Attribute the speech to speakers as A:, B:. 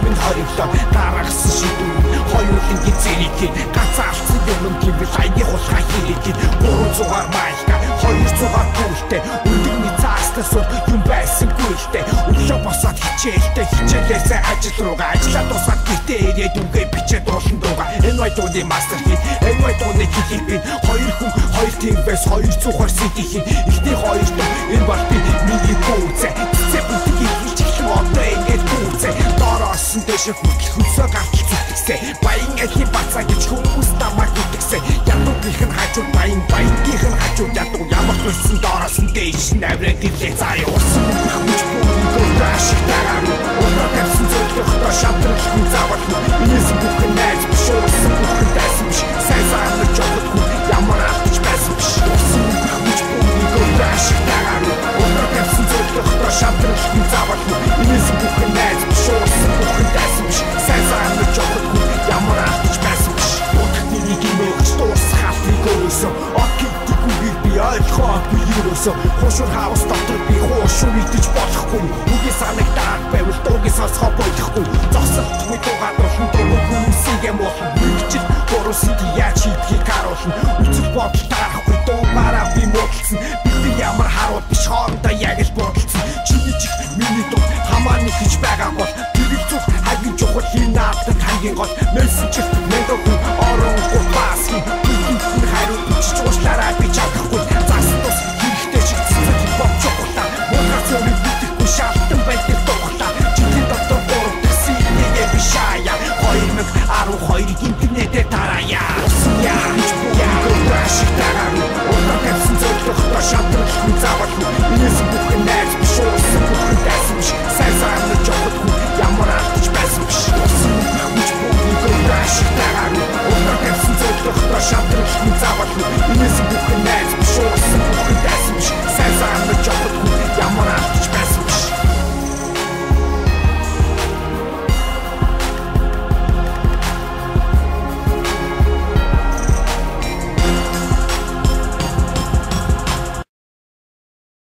A: минь хоригдоод дараагсан шийдвэр хоёулын гизэрийг ганцаалсан юм гэвэл хаяг хулгай хийлээ 300-аар майлка 200-аар бүртээ өндөрний цаастаас юм байсангүй л дээ өглөө босоод хичээлээсээ ажил руугаа ажиллаад дуусаад гэртээ ирээд үгээ бичээд уулан дуугаа энэ байдууны мастер хий энэ байдууны хэлийг хоёр хүн хоёр тимээс 200-аар сэдихийн ихний хоёр дуу энэ бол би миний гүцээ бүгдийг хэлж эхлэн одоо ингэж гүцээ дороос нь дэше хөсөө гартал зүтгэсээ баян эхийн бацаа гэж хүмүүс намайг үтгсээ ядуу гих нь хажууд баян гих нь хажууд ядуу ямар болсон дороос нь дэш навраад ирлээ заяа усан хүч бүгд ашиг дараа одоо тавьсан зөвлөгөө шатрал хүн заавал энэс бүхэн найз биш усан бүхэн дайсан биш сайн заавал жогдгүй ямар алдаж байсан биш усан хүч бүгд ашиг дараа одоо тавьсан зөвлөгөө шатрал хүн заавал энэс бүхэн найз биш усан бүхэн дайсан биш сайн заавал жогдгүй ямар алдаж байсан биш утганы нэг юм дуус хатыг өрөөсөө окидгүйг би ойлгоогүй ерөөсөө хошуур хаус дотор би хошуур идэж болохгүй үгүй санагдаад байвал дуугийн сонсгоо болохгүй зогсолтгүй дуугаад болно дуу хүмүүсийг юм болно нэгчил боросид яаж хийдгийг харуулна үцэг бодол тарахгүй дуугаараа би муудалсан би ямар харуул биш хоорондоо яг л бодолцсон чиний чих миний дуу хамаа нэг гэж байгаа бол тэрийг зүг хагийн чухал хин наадад хамгийн гол